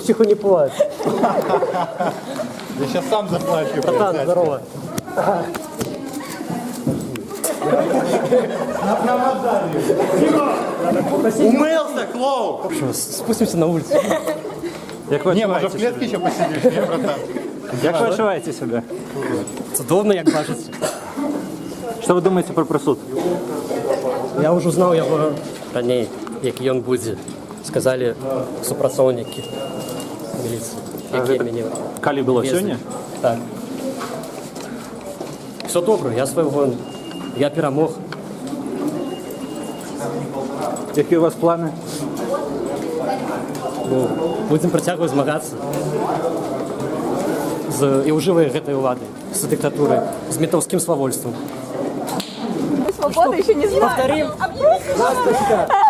психу не плачь. Я сейчас сам заплачу. Братан, здорово. Умылся, клоун! Спустимся на улицу. Як ви Не, может в відчуваєте клетке себе? еще посидишь, не, братан? Як ви відчуваєте себе? Цудовно, як кажеться. Що ви думаєте про присуд? Я вже знав його ранее, який він буде. Сказали супрацовники міліції, які мені Калі було везли. сьогодні? Так. Все добре, я перемог. Які у вас плани? Ну, будемо працягваць змагацца з ілжывай гэтай улады, з дыктатурай, з метаўскім свавольствам. Свобода еще не знаю. Повторим. Объявите, пожалуйста.